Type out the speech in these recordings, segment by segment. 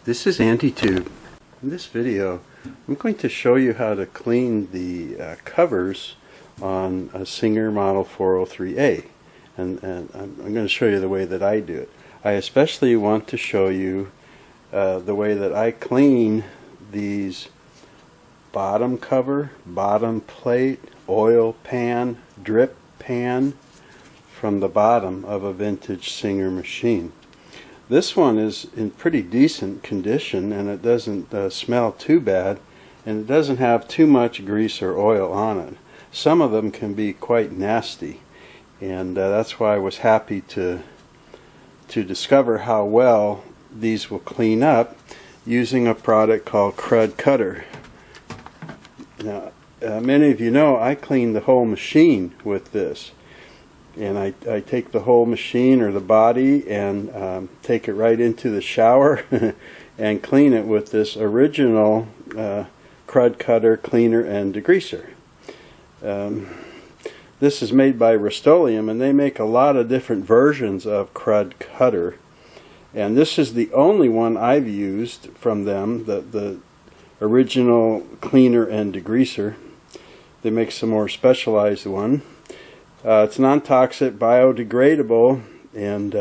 This is AntiTube. In this video, I'm going to show you how to clean the covers on a Singer Model 403A, and I'm going to show you the way that I do it. I especially want to show you the way that I clean these bottom cover, bottom plate, oil pan, drip pan from the bottom of a vintage Singer machine. This one is in pretty decent condition, and it doesn't smell too bad, and it doesn't have too much grease or oil on it. Some of them can be quite nasty, and that's why I was happy to discover how well these will clean up using a product called Krud Kutter. Now, many of you know I clean the whole machine with this. And I take the whole machine or the body and take it right into the shower and clean it with this original Krud Kutter cleaner and degreaser. This is made by Rust-Oleum, and they make a lot of different versions of Krud Kutter. And this is the only one I've used from them, the original cleaner and degreaser. They make some more specialized one. It's non-toxic, biodegradable, and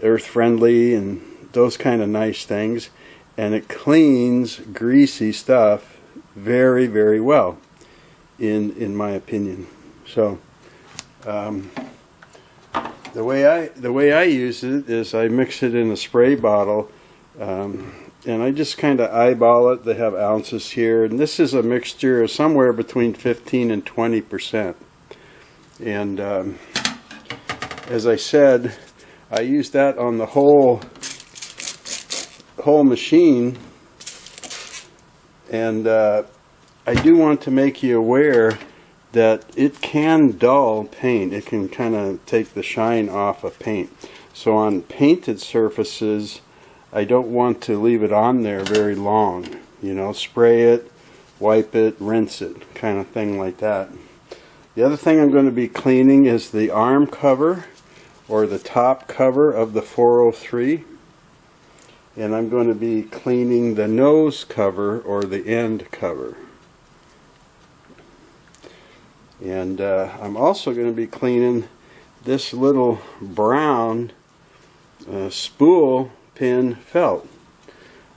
earth-friendly, and those kind of nice things. And it cleans greasy stuff very, very well, in my opinion. So the way I use it is I mix it in a spray bottle, and I just kind of eyeball it. They have ounces here, and this is a mixture of somewhere between 15 and 20%. And as I said, I use that on the whole machine, and I do want to make you aware that it can dull paint. It can kind of take the shine off of paint. So on painted surfaces, I don't want to leave it on there very long. You know, spray it, wipe it, rinse it, kind of thing like that. The other thing I'm going to be cleaning is the arm cover, or the top cover of the 403. And I'm going to be cleaning the nose cover, or the end cover. And I'm also going to be cleaning this little brown spool pin felt.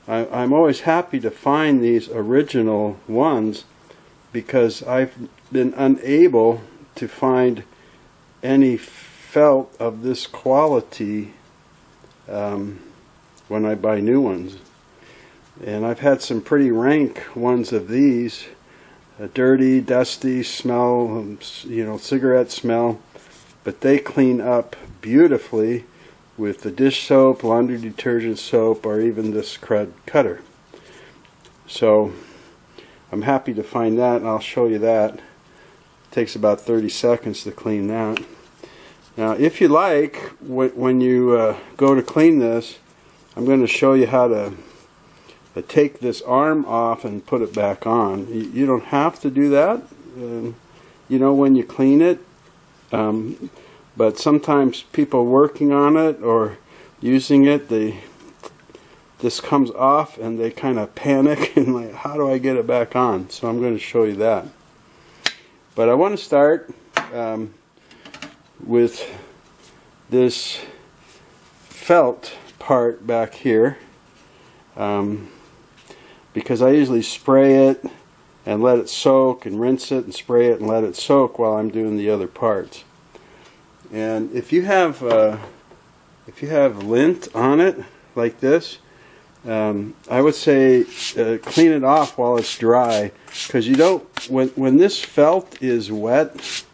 I'm always happy to find these original ones, because I've been unable to find any felt of this quality when I buy new ones. And I've had some pretty rank ones of these, dirty, dusty smell, you know, cigarette smell, but they clean up beautifully with the dish soap, laundry detergent soap, or even this Krud Kutter. So I'm happy to find that, and I'll show you that. It takes about 30 seconds to clean that. Now, if you like, when you go to clean this, I'm going to show you how to take this arm off and put it back on. You don't have to do that, you know, when you clean it. But sometimes people working on it or using it, this comes off and they kind of panic and like, how do I get it back on? So I'm going to show you that. But I want to start with this felt part back here, because I usually spray it and let it soak, and rinse it and spray it and let it soak while I'm doing the other parts. And if you have lint on it like this, I would say clean it off while it's dry, because you don't, when this felt is wet,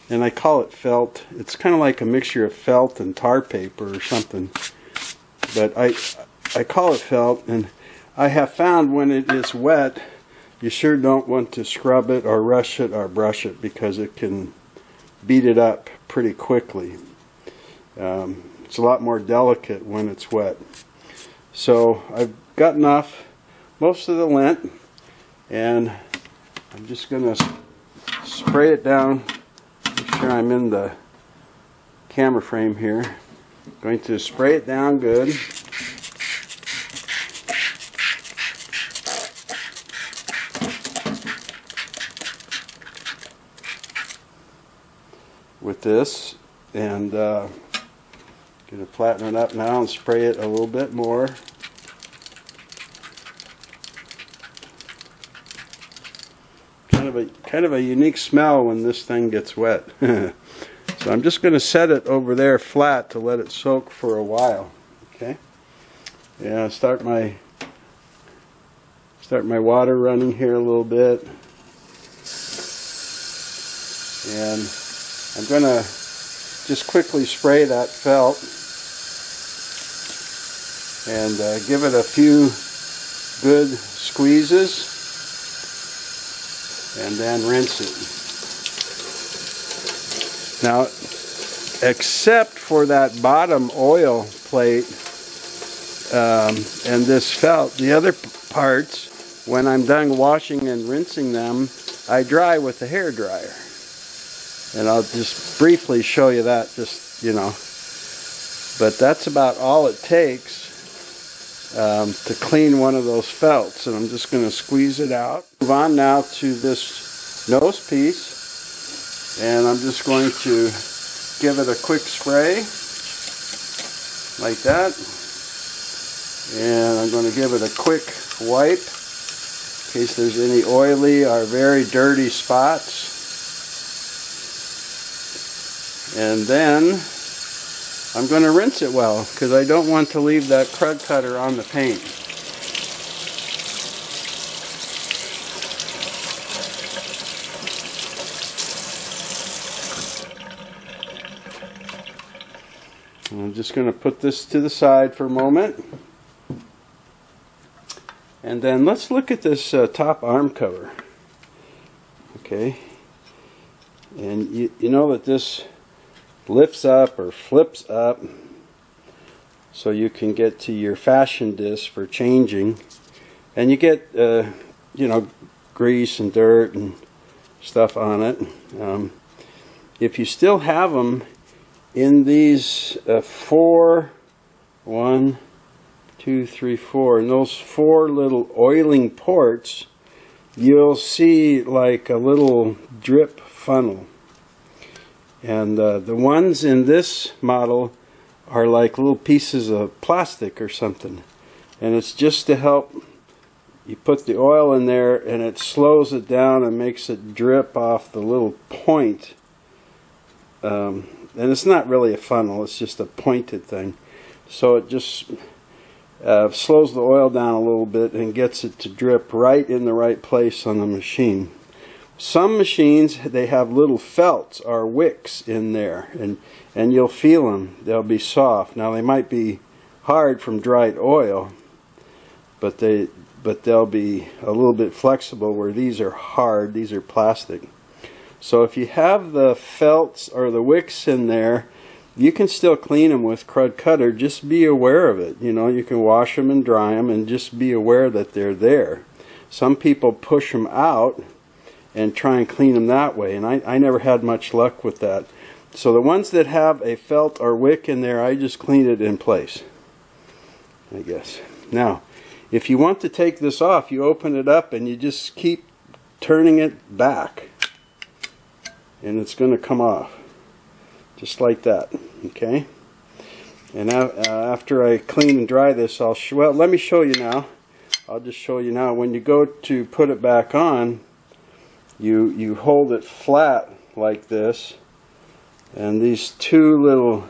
and I call it felt, it's kind of like a mixture of felt and tar paper or something, but I call it felt, and I have found when it is wet, you sure don't want to scrub it or rush it or brush it, because it can beat it up pretty quickly. It's a lot more delicate when it's wet. So I've gotten off most of the lint, and I'm just going to spray it down. Make sure I'm in the camera frame here. Going to spray it down good. with this, and going to flatten it up now and spray it a little bit more. Kind of a unique smell when this thing gets wet. So I'm just going to set it over there flat to let it soak for a while. Okay. Yeah, start my water running here a little bit, and I'm going to just quickly spray that felt and give it a few good squeezes, and then rinse it. Now, except for that bottom oil plate and this felt, the other parts, when I'm done washing and rinsing them, I dry with the hair dryer. And I'll just briefly show you that, just, you know. But that's about all it takes to clean one of those felts. And I'm just going to squeeze it out. Move on now to this nose piece. And I'm just going to give it a quick spray, like that. And I'm going to give it a quick wipe, in case there's any oily or very dirty spots. And then I'm going to rinse it well, because I don't want to leave that Krud Kutter on the paint. I'm just going to put this to the side for a moment. And then let's look at this top arm cover. Okay. And you know that this lifts up or flips up so you can get to your fashion disc for changing. And you get, you know, grease and dirt and stuff on it. If you still have them in these 4, 1, 2, 3, 4, and those 4 little oiling ports, you'll see like a little drip funnel. And the ones in this model are like little pieces of plastic or something. And it's just to help, you put the oil in there and it slows it down and makes it drip off the little point. And it's not really a funnel, it's just a pointed thing. So it just slows the oil down a little bit and gets it to drip right in the right place on the machine. Some machines, they have little felts or wicks in there, and you'll feel them. They'll be soft. Now they might be hard from dried oil, but they'll be a little bit flexible, where these are hard, these are plastic. So if you have the felts or the wicks in there, you can still clean them with Krud Kutter. Just be aware of it. You know, you can wash them and dry them, and just be aware that they're there. Some people push them out and try and clean them that way, and I never had much luck with that. So the ones that have a felt or wick in there, I just clean it in place, I guess. Now, if you want to take this off, you open it up and you just keep turning it back, and it's going to come off just like that. Okay. And after I clean and dry this, well, let me show you now. I'll just show you now. When you go to put it back on, you hold it flat like this, and these 2 little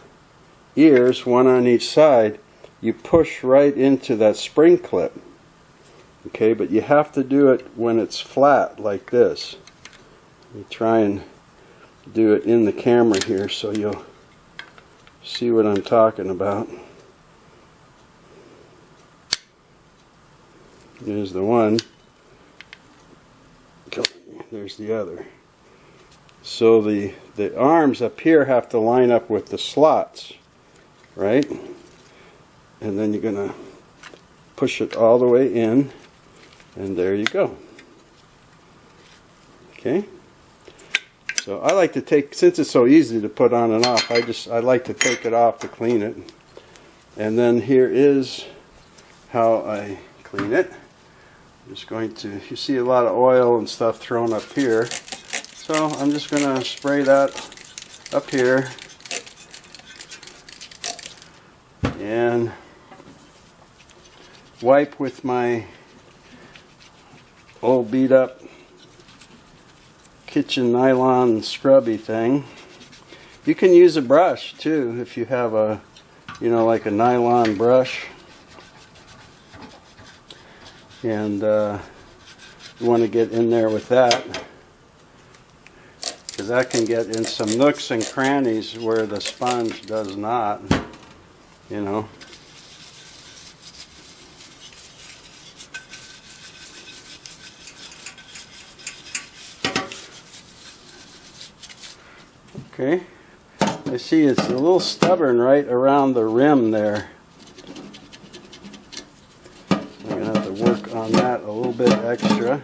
ears, one on each side, you push right into that spring clip. Okay, but you have to do it when it's flat like this. You try and do it in the camera here so you'll see what I'm talking about. There's the one. There's the other. So the arms up here have to line up with the slots, right? And then you're going to push it all the way in, and there you go. Okay. So I like to take, since it's so easy to put on and off, I like to take it off to clean it. And then here is how I clean it. I'm just going to, you see a lot of oil and stuff thrown up here. So I'm just going to spray that up here and wipe with my old beat up kitchen nylon scrubby thing. You can use a brush too if you have a, you know, like a nylon brush, and you want to get in there with that, because that can get in some nooks and crannies where the sponge does not, you know. Okay, I see it's a little stubborn right around the rim there. I'm going to have to work on that a little bit extra.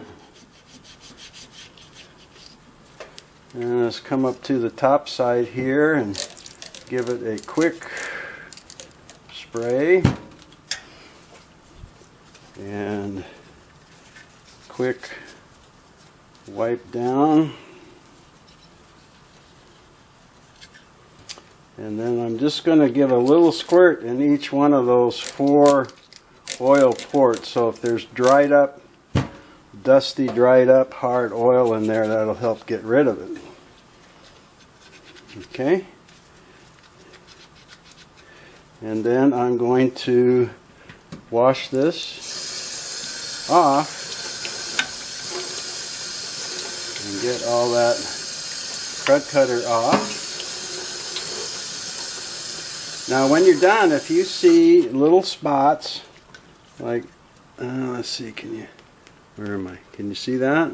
And let's come up to the top side here and give it a quick spray and quick wipe down. And then I'm just going to give a little squirt in each one of those 4 oil ports. So if there's dried up, dusty, dried up, hard oil in there, that'll help get rid of it. Okay. And then I'm going to wash this off and get all that Krud Kutter off. Now when you're done, if you see little spots, like, let's see, where am I? Can you see that?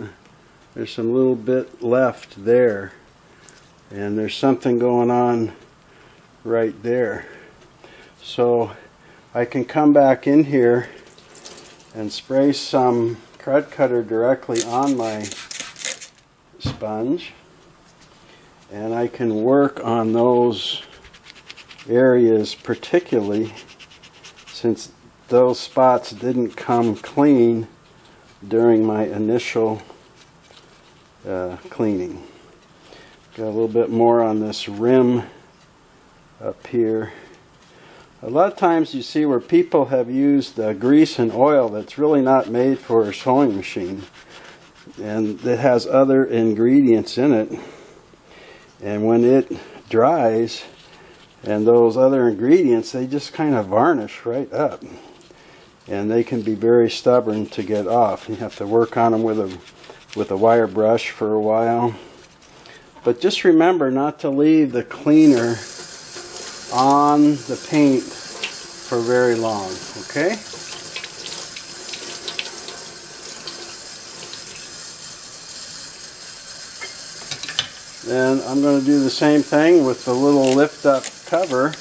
There's some little bit left there. And there's something going on right there. So I can come back in here and spray some Krud Kutter directly on my sponge. And I can work on those areas particularly, since those spots didn't come clean during my initial cleaning. Got a little bit more on this rim up here. A lot of times you see where people have used grease and oil that's really not made for a sewing machine, and it has other ingredients in it, and when it dries, and those other ingredients, they just kind of varnish right up. And they can be very stubborn to get off. You have to work on them with a wire brush for a while. But just remember not to leave the cleaner on the paint for very long, okay? Then I'm going to do the same thing with the little lift up cover.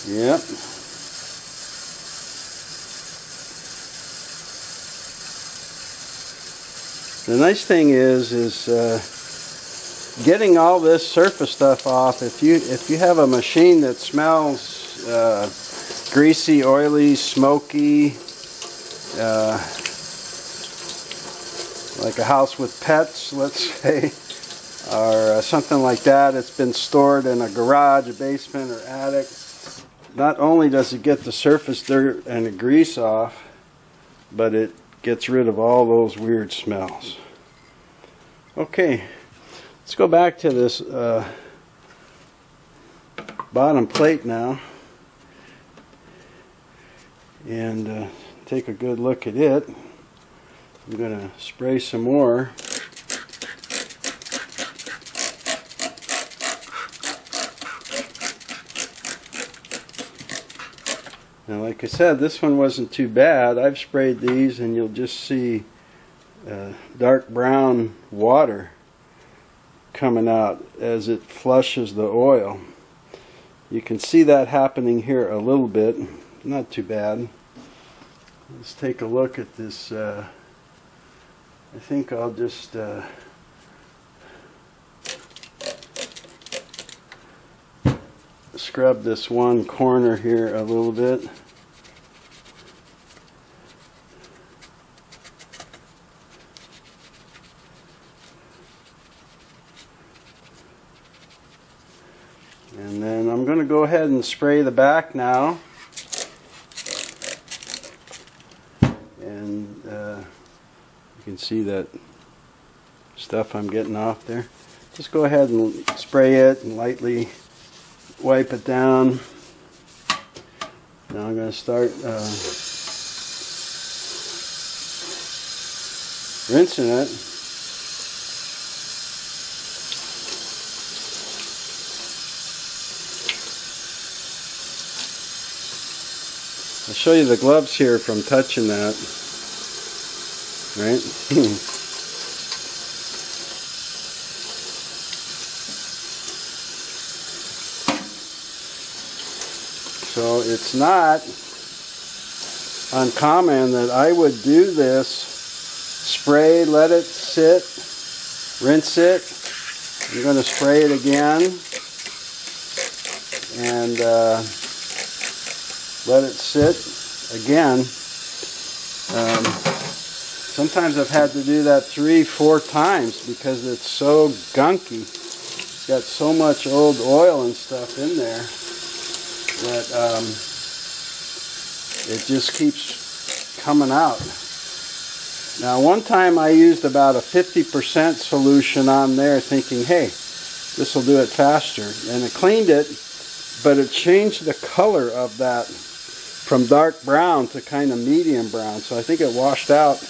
Yep. The nice thing is getting all this surface stuff off. If you have a machine that smells greasy, oily, smoky, like a house with pets, let's say, or something like that, it's been stored in a garage, a basement, or attic, not only does it get the surface dirt and the grease off, but it gets rid of all those weird smells. Okay, let's go back to this bottom plate now and take a good look at it. I'm going to spray some more. Now, like I said, this one wasn't too bad. I've sprayed these and you'll just see dark brown water coming out as it flushes the oil. You can see that happening here a little bit. Not too bad. Let's take a look at this. I think I'll just scrub this one corner here a little bit. And then I'm going to go ahead and spray the back now. And you can see that stuff I'm getting off there. Just go ahead and spray it and lightly wipe it down. Now I'm going to start rinsing it. I'll show you the gloves here from touching that, right? So it's not uncommon that I would do this, spray, let it sit, rinse it. I'm going to spray it again and let it sit again. Sometimes I've had to do that 3-4 times because it's so gunky. It's got so much old oil and stuff in there that it just keeps coming out. Now one time I used about a 50% solution on there thinking, hey, this will do it faster. And it cleaned it, but it changed the color of that from dark brown to kind of medium brown. So I think it washed out,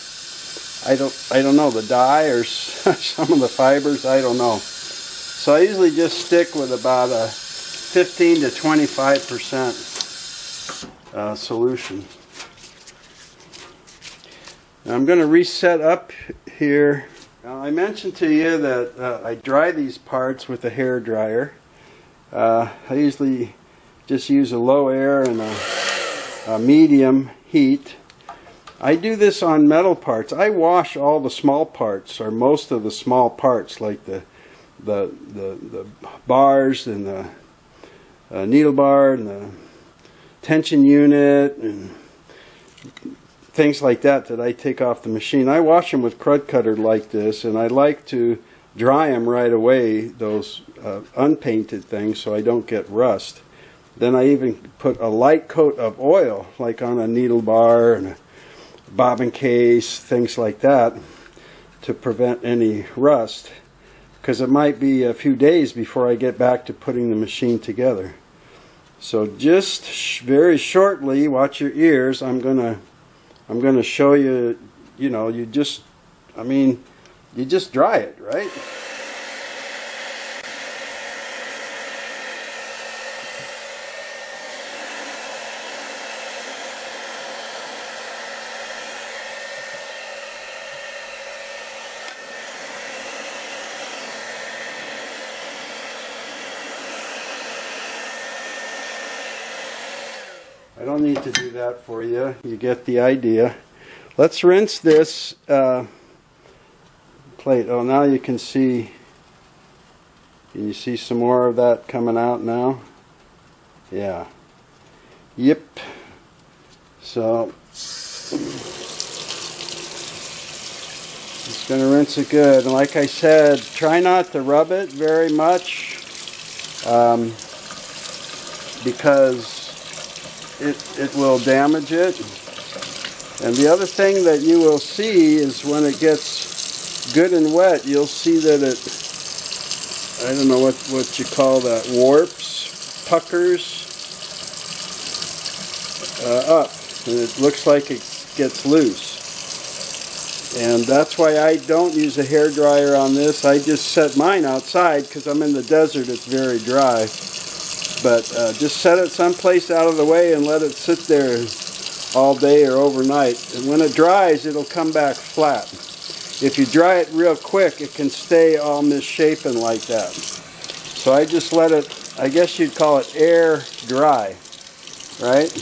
I don't know, the dye or some of the fibers, I don't know. So I usually just stick with about a 15 to 25% solution. Now I'm going to reset up here. Now I mentioned to you that I dry these parts with a hair dryer. I usually just use a low air and a medium heat. I do this on metal parts. I wash all the small parts, or most of the small parts, like the bars and the needle bar and the tension unit and things like that I take off the machine. I wash them with Krud Kutter like this, and I like to dry them right away, those unpainted things, so I don't get rust. Then I even put a light coat of oil, like on a needle bar and a bobbin case, things like that, to prevent any rust, because it might be a few days before I get back to putting the machine together. So just very shortly, watch your ears, I'm gonna show you, you just dry it, right? I don't need to do that for you. You get the idea. Let's rinse this plate. Oh, now you can see. Can you see some more of that coming out now? Yeah. Yep. So just going to rinse it good. And like I said, try not to rub it very much because it will damage it. And the other thing that you will see is when it gets good and wet, you'll see that it, I don't know what you call that, warps, puckers up, and it looks like it gets loose. And that's why I don't use a hair dryer on this. I just set mine outside because I'm in the desert, it's very dry. But just set it someplace out of the way and let it sit there all day or overnight. And when it dries, it'll come back flat. If you dry it real quick, it can stay all misshapen like that. So I just let it, I guess you'd call it air dry, right?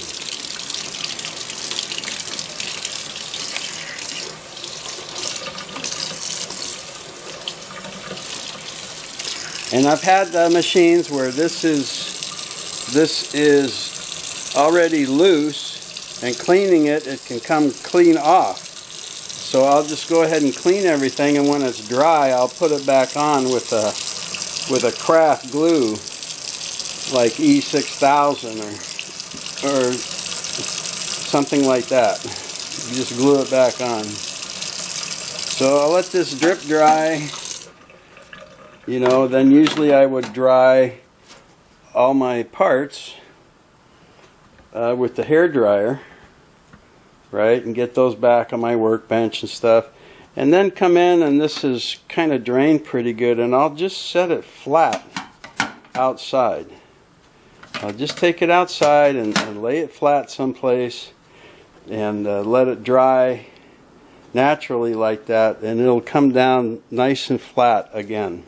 And I've had machines where this is this is already loose, and cleaning it, it can come clean off. So I'll just go ahead and clean everything, and when it's dry, I'll put it back on with a craft glue like E6000 or something like that. You just glue it back on. So I'll let this drip dry. You know, then usually I would dry all my parts with the hair dryer, right, and get those back on my workbench and stuff, and then come in, and this is kind of drained pretty good, and I'll just set it flat outside. I'll just take it outside and lay it flat someplace and let it dry naturally like that, and it'll come down nice and flat again.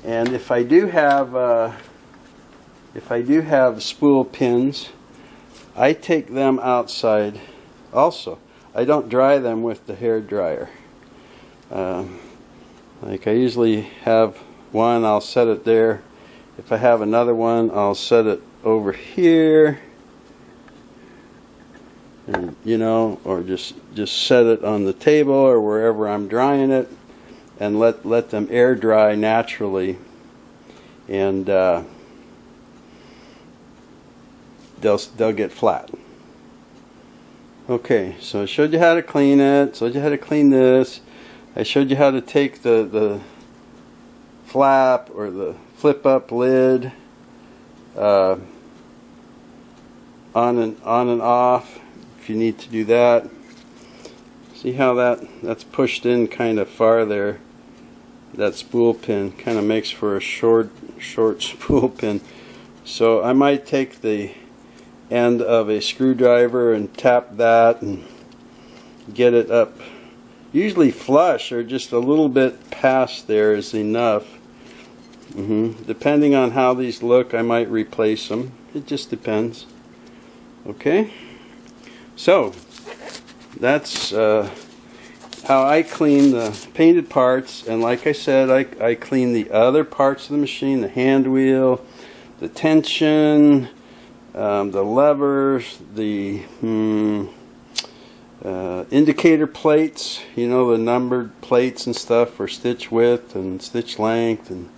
And if I do have spool pins, I take them outside also. I don't dry them with the hair dryer. Like I usually have one, I'll set it there. If I have another one, I'll set it over here, and, you know, or just set it on the table or wherever I'm drying it, and let them air dry naturally, and they'll get flat. Okay, so I showed you how to clean it, showed you how to clean this. I showed you how to take the flap or the flip up lid on and off if you need to do that. See how that's pushed in kind of far there. That spool pin kind of makes for a short spool pin. So I might take the end of a screwdriver and tap that and get it up. Usually flush or just a little bit past there is enough. Depending on how these look, I might replace them. It just depends. Okay, so that's how I clean the painted parts. And like I said, I clean the other parts of the machine, the hand wheel, the tension, the levers, the indicator plates, you know, the numbered plates and stuff for stitch width and stitch length and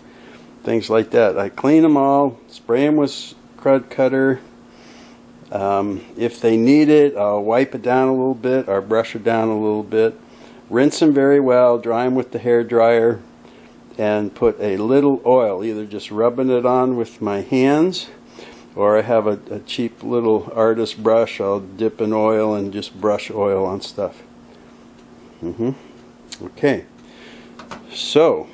things like that. I clean them all, spray them with Krud Kutter. If they need it, I'll wipe it down a little bit or brush it down a little bit. Rinse them very well, dry them with the hair dryer, and put a little oil, either just rubbing it on with my hands, or I have a cheap little artist brush. I'll dip in oil and just brush oil on stuff. Okay, so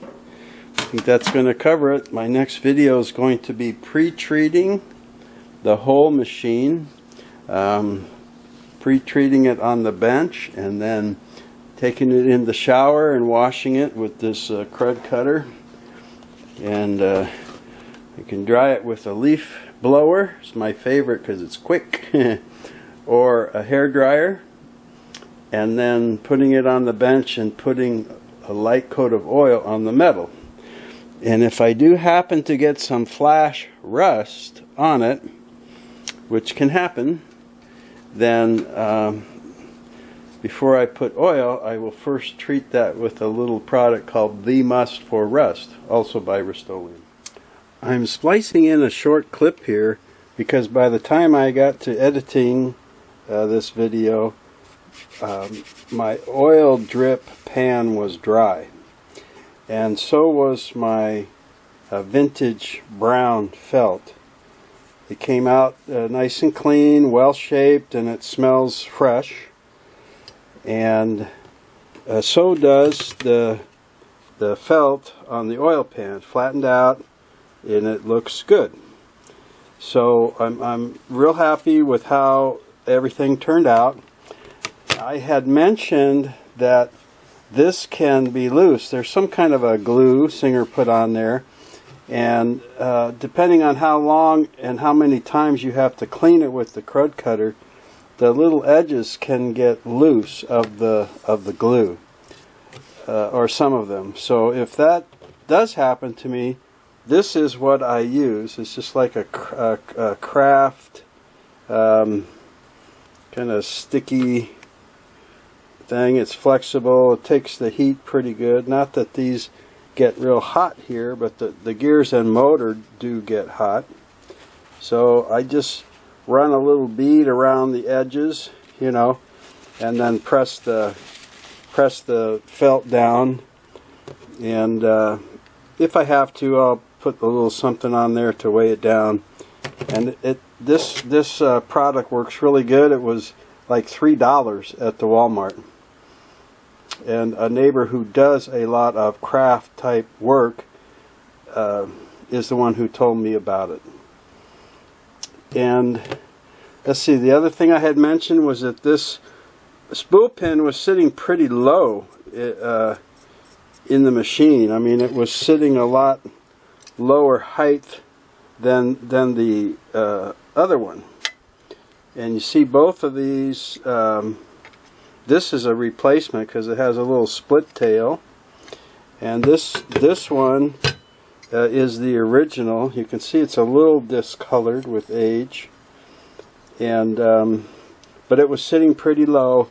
I think that's going to cover it. My next video is going to be pre-treating the whole machine, pre-treating it on the bench, and then taking it in the shower and washing it with this Krud Kutter. And you can dry it with a leaf blower. It's my favorite because it's quick. Or a hair dryer, and then putting it on the bench and putting a light coat of oil on the metal. And if I do happen to get some flash rust on it, which can happen, then before I put oil, I will first treat that with a little product called The Must for Rust, also by Rust-Oleum. I'm splicing in a short clip here because by the time I got to editing this video, my oil drip pan was dry, and so was my vintage brown felt. It came out nice and clean, well shaped, and it smells fresh, and so does the felt on the oil pan, flattened out, and it looks good. So I'm real happy with how everything turned out. I had mentioned that this can be loose. There's some kind of a glue Singer put on there, and depending on how long and how many times you have to clean it with the Krud Kutter, the little edges can get loose of the glue, or some of them. So if that does happen to me, this is what I use. It's just like a craft kind of sticky thing. It's flexible. It takes the heat pretty good. Not that these get real hot here, but the gears and motor do get hot. So I just run a little bead around the edges, you know, and then press the felt down. And if I have to, I'll put a little something on there to weigh it down. And this product works really good. It was like $3 at the Walmart. And a neighbor who does a lot of craft type work is the one who told me about it. And let's see, the other thing I had mentioned was that this spool pin was sitting pretty low in the machine. I mean, it was sitting a lot lower height than the other one. And you see both of these, this is a replacement because it has a little split tail, and this one is the original. You can see it's a little discolored with age, and but it was sitting pretty low,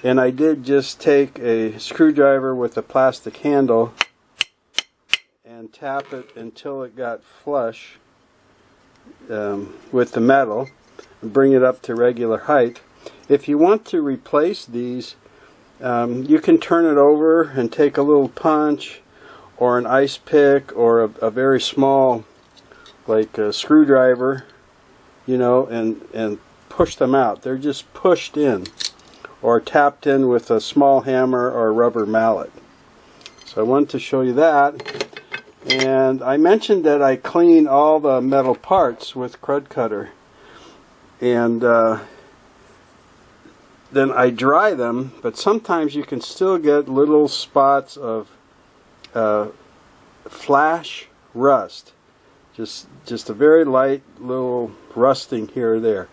and I did just take a screwdriver with a plastic handle and tap it until it got flush with the metal and bring it up to regular height. If you want to replace these, you can turn it over and take a little punch or an ice pick or a very small, like a screwdriver, you know, and push them out. They're just pushed in or tapped in with a small hammer or rubber mallet. So I wanted to show you that. And I mentioned that I clean all the metal parts with Krud Kutter, and then I dry them, but sometimes you can still get little spots of flash rust, just a very light little rusting here or there.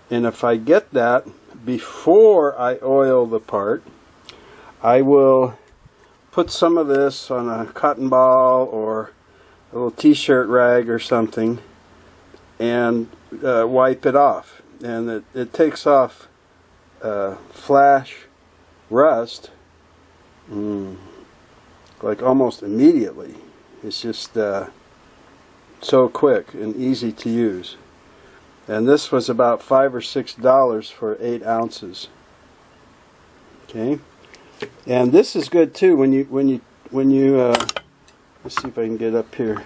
And if I get that before I oil the part, I will put some of this on a cotton ball or a little t-shirt rag or something and wipe it off. And it takes off flash rust like almost immediately. It's just so quick and easy to use. And this was about $5 or $6 for 8 ounces. Okay. And this is good too when you let's see if I can get up here.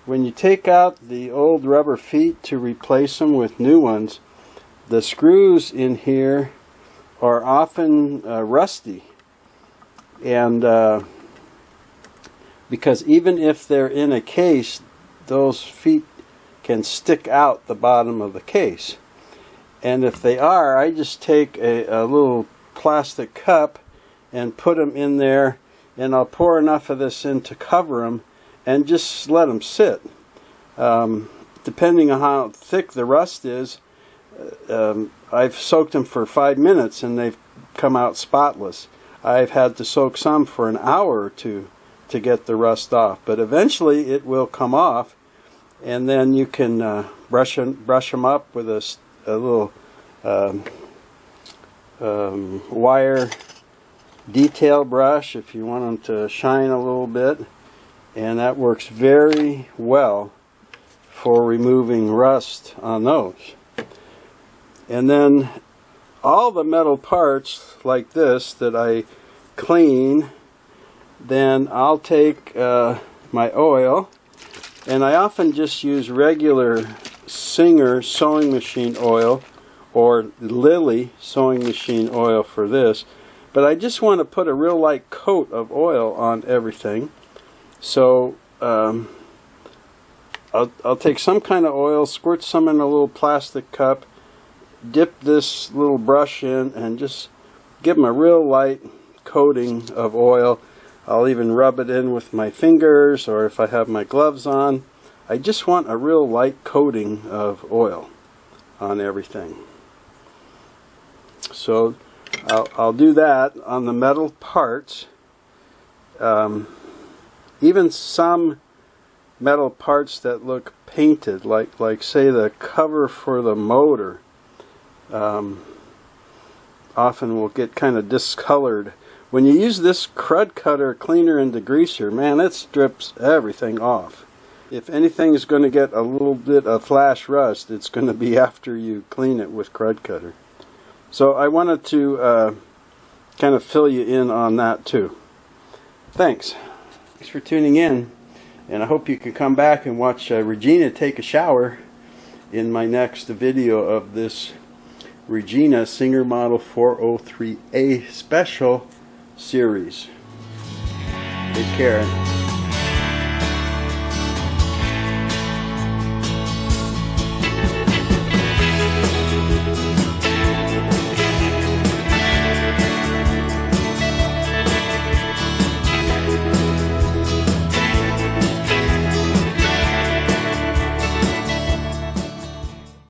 When you take out the old rubber feet to replace them with new ones, the screws in here are often rusty, and because even if they're in a case, those feet can stick out the bottom of the case. And if they are, I just take a little plastic cup and put them in there, and I'll pour enough of this in to cover them and just let them sit. Depending on how thick the rust is, I've soaked them for 5 minutes and they've come out spotless. I've had to soak some for an hour or two to get the rust off, but eventually it will come off, and then you can brush them up with a little wire detail brush if you want them to shine a little bit, and that works very well for removing rust on those. And then all the metal parts like this that I clean, then I'll take my oil, and I often just use regular Singer sewing machine oil or Lily sewing machine oil for this, but I just want to put a real light coat of oil on everything. So I'll take some kind of oil, squirt some in a little plastic cup, dip this little brush in, and just give them a real light coating of oil. I'll even rub it in with my fingers, or if I have my gloves on. I just want a real light coating of oil on everything. So I'll do that on the metal parts. Even some metal parts that look painted, like say the cover for the motor, often will get kind of discolored. When you use this Krud Kutter cleaner and degreaser, man, it strips everything off. If anything is going to get a little bit of flash rust, it's going to be after you clean it with Krud Kutter. So I wanted to kind of fill you in on that too. Thanks for tuning in, and I hope you can come back and watch Regina take a shower in my next video of this Regina Singer Model 403A Special series. Take care.